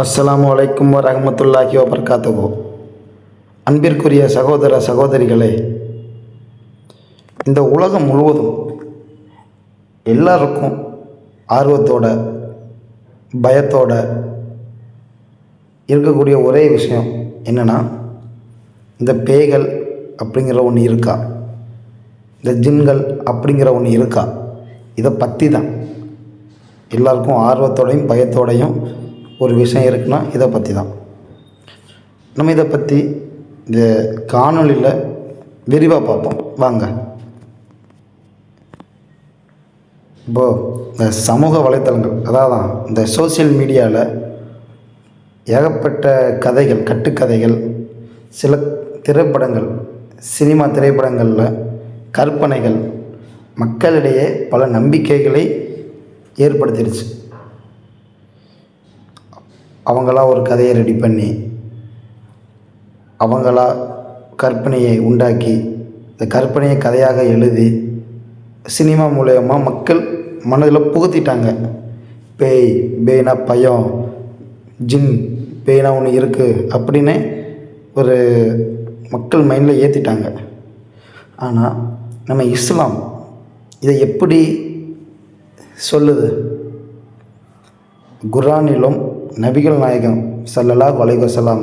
அஸ்ஸலாமு அலைக்கும் வரஹ்மத்துல்லாஹி வபரகாத்துஹு. அன்பிற்குரிய சகோதர சகோதரிகளே, இந்த உலகம் முழுவதும் எல்லாருக்கும் ஆர்வத்தோட பயத்தோட இருக்கக்கூடிய ஒரே விஷயம் என்னென்னா, இந்த பேய்கள் அப்படிங்கிற ஒன்று இருக்கா, இந்த ஜின்கள் அப்படிங்கிற ஒன்று இருக்கா, இதை பற்றி தான் எல்லாருக்கும் ஆர்வத்தோடையும் பயத்தோடையும் ஒரு விஷயம் இருக்குன்னா இதை பற்றி தான். நம்ம இதை பற்றி இந்த காணொளியில் விரிவாக பார்ப்போம் வாங்க. இப்போது இந்த சமூக வலைத்தளங்கள், அதாவது இந்த சோசியல் மீடியாவில் ஏகப்பட்ட கதைகள், கட்டுக்கதைகள், சில திரைப்படங்கள், சினிமா திரைப்படங்களில் கற்பனைகள் மக்களிடையே பல நம்பிக்கைகளை ஏற்படுத்திடுச்சு. அவங்களா ஒரு கதையை ரெடி பண்ணி, அவங்களா கற்பனையை உண்டாக்கி, இந்த கற்பனையை கதையாக எழுதி சினிமா மூலயமா மக்கள் மனதில் புகுத்திட்டாங்க. பேய்னா பயம், ஜின் பேய்னா ஒன்று இருக்குது அப்படின்னு ஒரு மக்கள் மைண்டில் ஏற்றிட்டாங்க. ஆனால் நம்ம இஸ்லாம் இதை எப்படி சொல்லுது? குர்ஆனிலும் நபிகள் நாயகம் ஸல்லல்லாஹு அலைஹி வஸல்லம்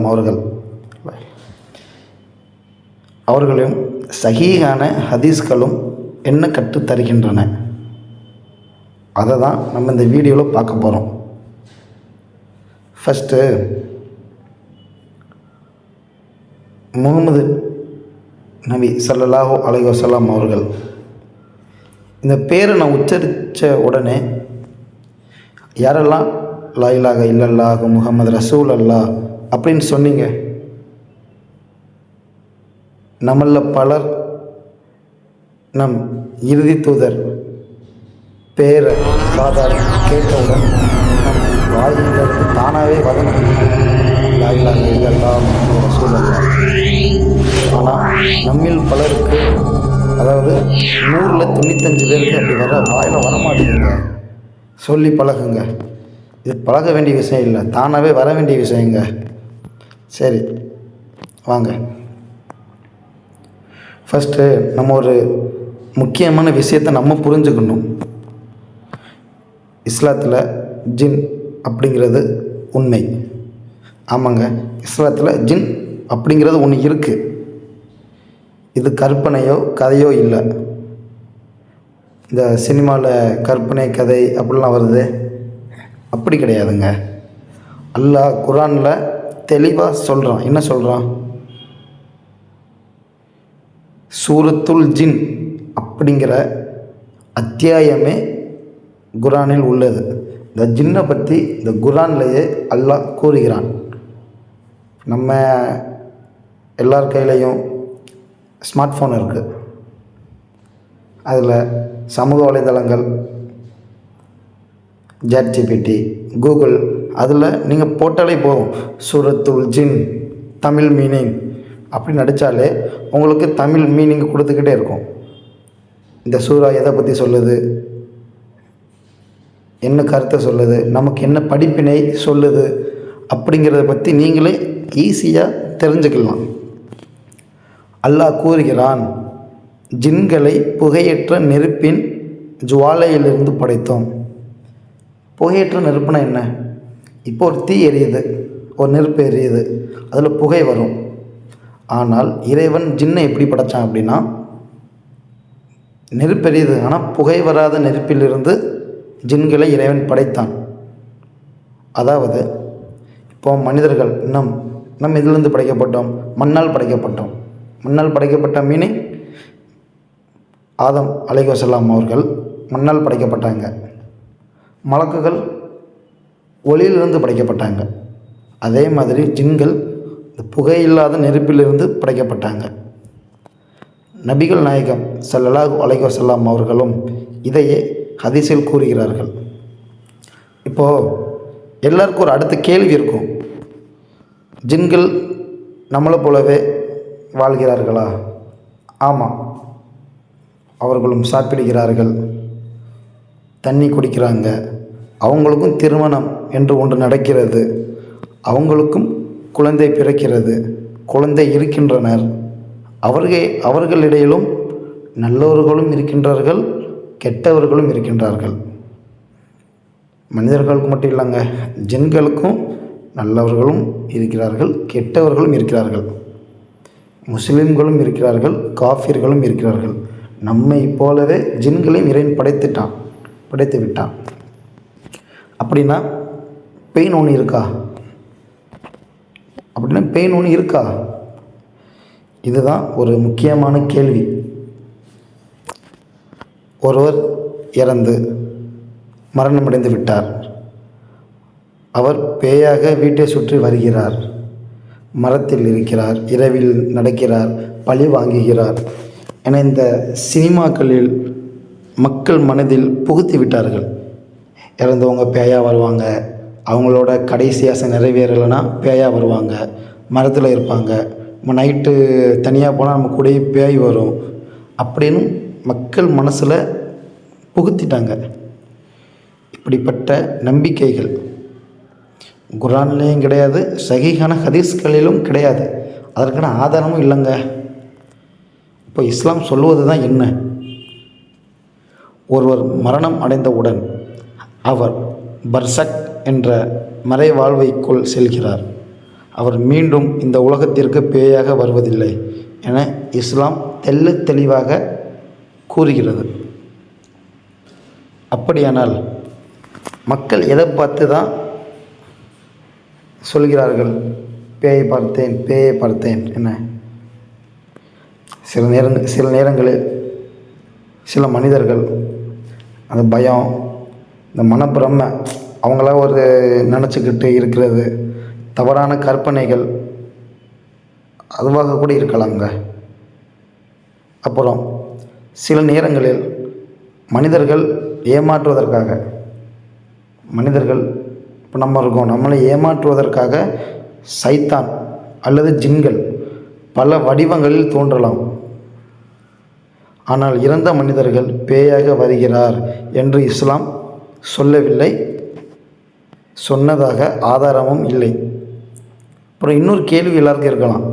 அவர்களும் சஹீஹான ஹதீஸ்களும் என்ன கற்றுத் தருகின்றன, அதை தான் நம்ம இந்த வீடியோவில் பார்க்க போகிறோம். ஃபஸ்ட்டு, முகமது நபி ஸல்லல்லாஹு அலைஹி வஸல்லம் அவர்கள், இந்த பேரை நான் உச்சரித்த உடனே யாரெல்லாம் லா இலாஹ இல்லல்லாஹ் முஹம்மது ரசூல் அல்லாஹ் அப்படின்னு சொன்னீங்க, நம்மளில் பலர் நம் இறுதி தூதர் பேரை காதால் கேட்டவுடன் நம் வாழ்விலிருந்து தானாகவே வரணும், லா இலாஹ இல்லல்லாஹ் முஹம்மது ரசூல் அல்லாஹ். ஆனால் நம்மில் பலருக்கு, அதாவது 100ல் 95 பேருக்கு அப்படி வாயில் வரமாட்டேங்குங்க. சொல்லி பழகுங்க. இது பழக வேண்டிய விஷயம் இல்லை, தானாகவே வர வேண்டிய விஷயங்க. சரி வாங்க. ஃபஸ்ட்டு நம்ம ஒரு முக்கியமான விஷயத்தை நம்ம புரிஞ்சுக்கணும். இஸ்லாத்தில் ஜின் அப்படிங்கிறது உண்மை. ஆமாங்க, இஸ்லாத்தில் ஜின் அப்படிங்கிறது ஒன்று இருக்குது. இது கற்பனையோ கதையோ இல்லை. இந்த சினிமாவில் கற்பனை கதை அப்படிலாம் வருது, அப்படி கிடையாதுங்க. அல்லாஹ் குர்ஆனில் தெளிவாக சொல்கிறான். என்ன சொல்கிறான்? சூரத்துல் ஜின் அப்படிங்கிற அத்தியாயமே குர்ஆனில் உள்ளது. இந்த ஜின்னை பற்றி இந்த குர்ஆன்லேயே அல்லாஹ் கூறுகிறான். நம்ம எல்லார் கையிலையும் ஸ்மார்ட் ஃபோன் இருக்குது. அதில் சமூக வலைதளங்கள், ChatGPT, கூகுள், அதில் நீங்கள் போட்டாலே போதும், சூரத்துல் ஜின் தமிழ் மீனிங் அப்படி நடித்தாலே உங்களுக்கு தமிழ் மீனிங் கொடுத்துக்கிட்டே இருக்கும். இந்த சூறா எதை பற்றி சொல்லுது, என்ன கருத்தை சொல்லுது, நமக்கு என்ன படிப்பினை சொல்லுது அப்படிங்கிறத பற்றி நீங்களே ஈஸியாக தெரிஞ்சுக்கலாம். அல்லாஹ் கூறுகிறான், ஜின்களை புகையற்ற நெருப்பின் ஜுவாலையிலிருந்து படைத்தோம். புகையற்ற நெருப்புனா என்ன? இப்போ ஒரு தீ எரியுது, ஒரு நெருப்பு எரியுது, அதில் புகை வரும். ஆனால் இறைவன் ஜின்னை எப்படி படைத்தான் அப்படின்னா, நெருப்பு எரியுது ஆனால் புகை வராத நெருப்பிலிருந்து ஜின்களை இறைவன் படைத்தான். அதாவது இப்போ மனிதர்கள் நம் இதிலிருந்து படைக்கப்பட்டோம், மண்ணால் படைக்கப்பட்டோம். மண்ணால் படைக்கப்பட்ட மீனிங் ஆதம் அலைஹிஸ்ஸலாம் அவர்கள் மண்ணால் படைக்கப்பட்டாங்க. மலக்குகள் ஒளியிலிருந்து படைக்கப்பட்டாங்க. அதே மாதிரி ஜின்கள் இந்த புகையில்லாத நெருப்பிலிருந்து படைக்கப்பட்டாங்க. நபிகள் நாயகம் ஸல்லல்லாஹு அலைஹி வஸல்லம் அவர்களும் இதையே ஹதீஸில் கூறுகிறார்கள். இப்போது எல்லாருக்கும் ஒரு அடுத்த கேள்வி இருக்கும், ஜின்கள் நம்மளை போலவே வாழ்கிறார்களா? ஆமாம், அவர்களும் சாப்பிடுகிறார்கள், தண்ணி குடிக்கிறாங்க, அவங்களுக்கும் திருமணம் என்று ஒன்று நடக்கிறது. அவங்களுக்கும் குழந்தை பிறக்கிறது, குழந்தை இருக்கின்றனர். அவர்களிடையிலும் நல்லவர்களும் இருக்கின்றார்கள், கெட்டவர்களும் இருக்கின்றார்கள். மனிதர்களுக்கு மட்டும் இல்லைங்க, ஜின்களுக்கும் நல்லவர்களும் இருக்கிறார்கள், கெட்டவர்களும் இருக்கிறார்கள். முஸ்லிம்களும் இருக்கிறார்கள், காஃபிர்களும் இருக்கிறார்கள். நம்மை போலவே ஜின்களையும் இறைவன் படைத்து விட்டான். அப்படின்னா பெயின் ஒன்று இருக்கா? இதுதான் ஒரு முக்கியமான கேள்வி. ஒருவர் இறந்து மரணமடைந்து விட்டார். அவர் பேயாக வீட்டை சுற்றி வருகிறார், மரத்தில் இருக்கிறார், இரவில் நடக்கிறார், பழி வாங்குகிறார் என இந்த சினிமாக்களில் மக்கள் மனதில் புகுத்தி விட்டார்கள். இறந்தவங்க பேயாக வருவாங்க, அவங்களோட கடைசி ஆசை நிறைவேறலைன்னா பேயாக வருவாங்க, மரத்தில் இருப்பாங்க, நம்ம நைட்டு தனியாக போனால் நம்ம கூடயே பேய் வரும் அப்படின்னு மக்கள் மனசில் புகுத்திட்டாங்க. இப்படிப்பட்ட நம்பிக்கைகள் குர்ஆன்லேயும் கிடையாது, சஹீஹான ஹதீஸ்களிலும் கிடையாது, அதற்கான ஆதாரமும் இல்லைங்க. இப்போ இஸ்லாம் சொல்லுவது தான் என்ன? ஒருவர் மரணம் அடைந்தவுடன் அவர் பர்சக் என்ற மறைவாழ்வைக்குள் செல்கிறார். அவர் மீண்டும் இந்த உலகத்திற்கு பேயாக வருவதில்லை என இஸ்லாம் தெளிவாக கூறுகிறது. அப்படியானால் மக்கள் எதை பார்த்து தான் சொல்கிறார்கள் பேயை பார்த்தேன் என்ன? சில நேரங்களில் சில மனிதர்கள் அந்த பயம், இந்த மனப்பிரமை அவங்கள ஒரு நினச்சிக்கிட்டு இருக்கிறது, தவறான கற்பனைகள் அதுவாக கூட இருக்கலாங்க. அப்புறம் சில நேரங்களில் மனிதர்கள் ஏமாற்றுவதற்காக, இப்போ நம்ம இருக்கோம், நம்மளை ஏமாற்றுவதற்காக சைத்தான் அல்லது ஜின்கள் பல வடிவங்களில் தோன்றலாம். ஆனால் இறந்த மனிதர்கள் பேயாக வருகிறார் என்று இஸ்லாம் சொல்லவில்லை, சொன்னதாக ஆதாரமும் இல்லை. அப்புறம் இன்னொரு கேள்வி எல்லாருக்கும் இருக்கலாம்,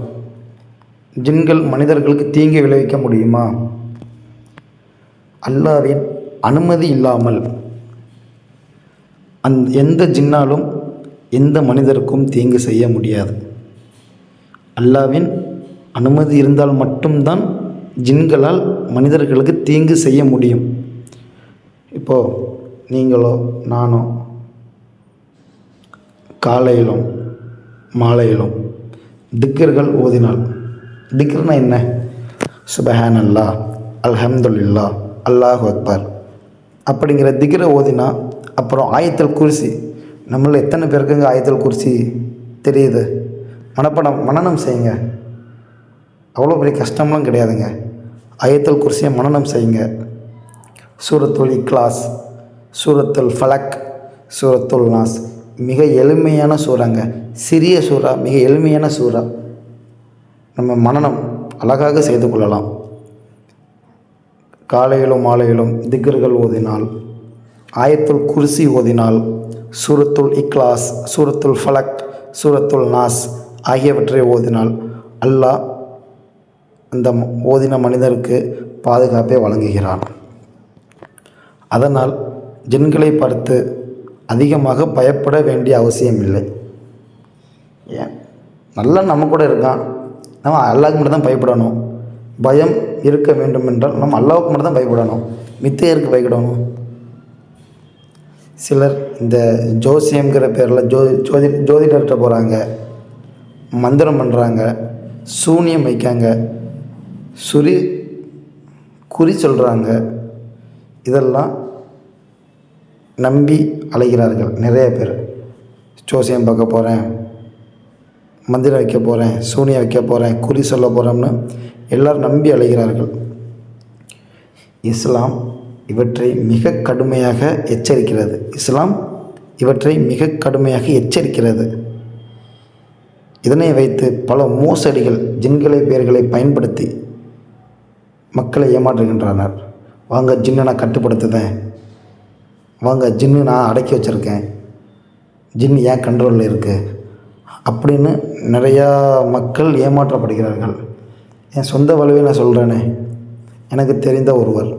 ஜின்கள் மனிதர்களுக்கு தீங்கு விளைவிக்க முடியுமா? அல்லாஹ்வின் அனுமதி இல்லாமல் எந்த ஜின்னாலும் எந்த மனிதருக்கும் தீங்கு செய்ய முடியாது. அல்லாஹ்வின் அனுமதி இருந்தால் மட்டும்தான் ஜின்களால் மனிதர்களுக்கு தீங்கு செய்ய முடியும். இப்போது நீங்களோ நானோ காலையிலும் மாலையிலும் திக்ர்கள் ஓதினால், திக்ர்னா என்ன? சுபஹானல்லாஹ், அல்ஹம்துலில்லாஹ், அல்லாஹு அக்பர் அப்படிங்கிற திக்ரை ஓதினா, அப்புறம் ஆயத்துல் குர்சி, நம்மள எத்தனை பேருக்குங்க ஆயத்துல் குர்சி தெரியுது? மனனம் செய்யுங்க, அவ்வளோ பெரிய கஷ்டம்லாம் கிடையாதுங்க. ஆயத்துல் குர்சியை மனனம் செய்யுங்க. சூரத்துல் இக்லாஸ், சூரத்துல் ஃபலக், சூரத்துல் நாஸ், மிக எளிமையான சூறாங்க, சிறிய சூறா, மிக எளிமையான சூறா. நம்ம மனனம் அழகாக செய்து கொள்ளலாம். காலையிலும் மாலையிலும் திக்ர்கள் ஓதினால், ஆயத்துல் குர்சி ஓதினால், சூரத்துல் இக்லாஸ், சூரத்துல் ஃபலக், சூரத்துல் நாஸ் ஆகியவற்றை ஓதினால் அல்லாஹ் அந்த ஓதின மனிதருக்கு பாதுகாப்பை வழங்குகிறான். அதனால் ஜின்களை பார்த்து அதிகமாக பயப்பட வேண்டிய அவசியம் இல்லை. ஏன், நல்லா நம்ம கூட இருக்கான், நம்ம அல்லாஹ்வுக்கு மட்டும் தான் பயப்படணும். பயம் இருக்க வேண்டும் என்றால் நம்ம அல்லாஹ்வுக்கு மட்டும் தான் பயப்படணும், மித்தையருக்கு பயப்படணும். சிலர் இந்த ஜோசியம்ங்கிற பேரில் ஜோதிடர்கிட்ட போகிறாங்க, மந்திரம் பண்ணுறாங்க, சூனியம் வைக்காங்க, குறி சொல்கிறாங்க. இதெல்லாம் நம்பி அலைகிறார்கள் நிறைய பேர். ஜோசியம் பார்க்க போகிறேன், மந்திரம் வைக்க போகிறேன், சூனியம் வைக்க போகிறேன், குறி சொல்ல போகிறோம்னு எல்லோரும் நம்பி அலைகிறார்கள். இஸ்லாம் இவற்றை மிக கடுமையாக எச்சரிக்கிறது. இதனை வைத்து பல மோசடிகள், ஜின்களை பெயர்களை பயன்படுத்தி மக்களை ஏமாற்றுகின்றனர். வாங்க ஜின்னை நான் கட்டுப்படுத்துதேன், வாங்க ஜின்னு நான் அடக்கி வச்சுருக்கேன், ஜின் ஏன் கண்ட்ரோலில் இருக்குது அப்படின்னு நிறையா மக்கள் ஏமாற்றப்படுகிறார்கள். என் சொந்த வாழ்வை நான் சொல்கிறேனே, எனக்கு தெரிந்த ஒருவர்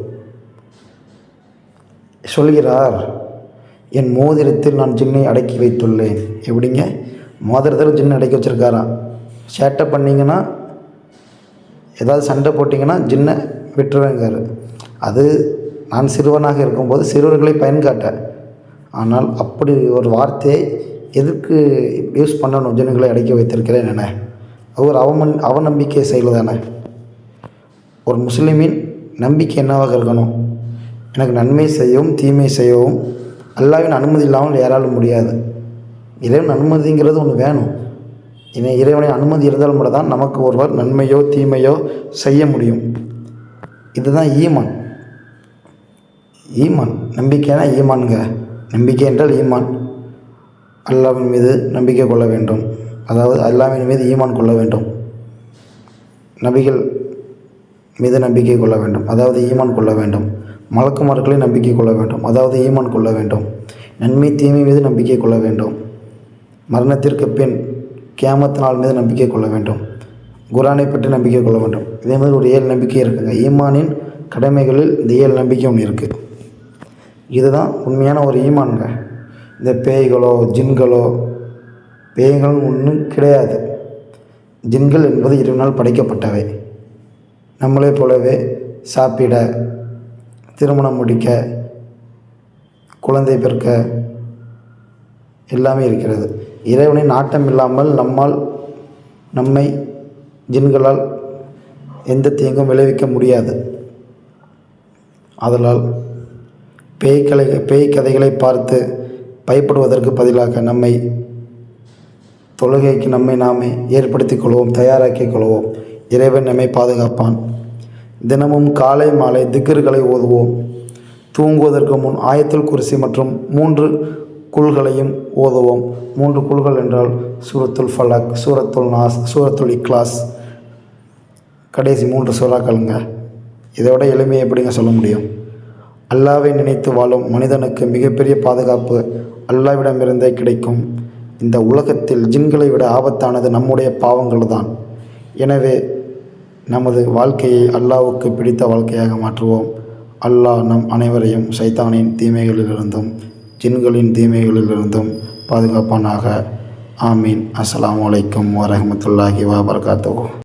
சொல்கிறார், என் மோதிரத்தில் நான் ஜின்னை அடக்கி வைத்துள்ளேன். எப்படிங்க? மோதிரத்தில் ஜின்னை அடக்கி வச்சுருக்காராம். சேட்டை பண்ணிங்கன்னா, ஏதாவது சண்டை போட்டிங்கன்னா ஜின்னை விட்டுருவேங்காரு. அது நான் சிறுவனாக இருக்கும்போது சிறுவர்களை பயன்காட்ட. ஆனால் அப்படி ஒரு வார்த்தையை எதுக்கு யூஸ் பண்ணணும்? ஜின்னுகளை அடக்கி வைத்திருக்கிறேன் என ஒரு அவநம்பிக்கை செயல் தானே. ஒரு முஸ்லீமின் நம்பிக்கை என்னவாக இருக்கணும்? எனக்கு நன்மை செய்யவும் தீமை செய்யவும் அல்லாஹ்வின் அனுமதி இல்லாமல் யாராலும் முடியாது. இறைவன் அனுமதிங்கிறது ஒன்று வேணும். இறைவனின் அனுமதி இருந்தால் மட்டும் தான் நமக்கு ஒருவர் நன்மையோ தீமையோ செய்ய முடியும். இதுதான் ஈமான். ஈமான் நம்பிக்கைனா ஈமான்ங்க. நம்பிக்கை என்றால் ஈமான். அல்லாஹ்வின் மீது நம்பிக்கை கொள்ள வேண்டும், அதாவது அல்லாஹ்வின் மீது ஈமான் கொள்ள வேண்டும். நபிகள் மீது நம்பிக்கை கொள்ள வேண்டும், அதாவது ஈமான் கொள்ள வேண்டும். மலக்குமார்களை நம்பிக்கை கொள்ள வேண்டும், அதாவது ஈமான் கொள்ள வேண்டும். நன்மை தீமை மீது நம்பிக்கை கொள்ள வேண்டும். மரணத்திற்கு பின் கியாமத் நாள் மீது நம்பிக்கை கொள்ள வேண்டும். குர்ஆனை பற்றி நம்பிக்கை கொள்ள வேண்டும். இதே மாதிரி ஒரு 7 நம்பிக்கை இருக்குங்க. ஈமானின் கடமைகளில் இந்த 7 நம்பிக்கை ஒன்று இருக்குது. இதுதான் உண்மையான ஒரு ஈமான்ங்க. இந்த பேய்களோ ஜின்களோ, பேய்கள் ஒன்றும் கிடையாது. ஜின்கள் என்பது இறைவனால் படைக்கப்பட்டவை. நம்மளை போலவே சாப்பிட, திருமணம் முடிக்க, குழந்தை பிறக்க எல்லாமே இருக்கிறது. இறைவனை நாட்டம் இல்லாமல் நம்மை ஜின்களால் எந்த தீங்கும் விளைவிக்க முடியாது. ஆதலால் பேய் கதைகளை பார்த்து பயப்படுவதற்கு பதிலாக தொழுகைக்கு நம்மை நாமே ஏற்படுத்திக் கொள்வோம், தயாராக்கிக் கொள்வோம். இறைவன் நம்மை பாதுகாப்பான். தினமும் காலை மாலை திக்ர்களை ஓதுவோம். தூங்குவதற்கு முன் ஆயத்துல் குர்சி மற்றும் 3 குல்களையும் ஓதுவோம். 3 குல்கள் என்றால் சூரத்துல் ஃபலக், சூரத்துல் நாஸ், சூரத்துல் இக்லாஸ், கடைசி 3 சூறாக்கள்ங்க. இதோட எளிமையை எப்படிங்க சொல்ல முடியும்? அல்லாஹ்வை நினைத்து வாழும் மனிதனுக்கு மிகப்பெரிய பாதுகாப்பு அல்லாஹ்விடமிருந்தே கிடைக்கும். இந்த உலகத்தில் ஜின்களை விட ஆபத்தானது நம்முடைய பாவங்கள் தான். எனவே நமது வாழ்க்கையை அல்லாஹ்வுக்கு பிடித்த வாழ்க்கையாக மாற்றுவோம். அல்லாஹ் நம் அனைவரையும் சைத்தானின் தீமைகளிலிருந்தும் ஜின்களின் தீமைகளிலிருந்தும் பாதுகாப்பானாக. ஆமீன். அஸ்ஸலாமு அலைக்கும் வரஹ்மத்துல்லாஹி வபரகாத்துஹு.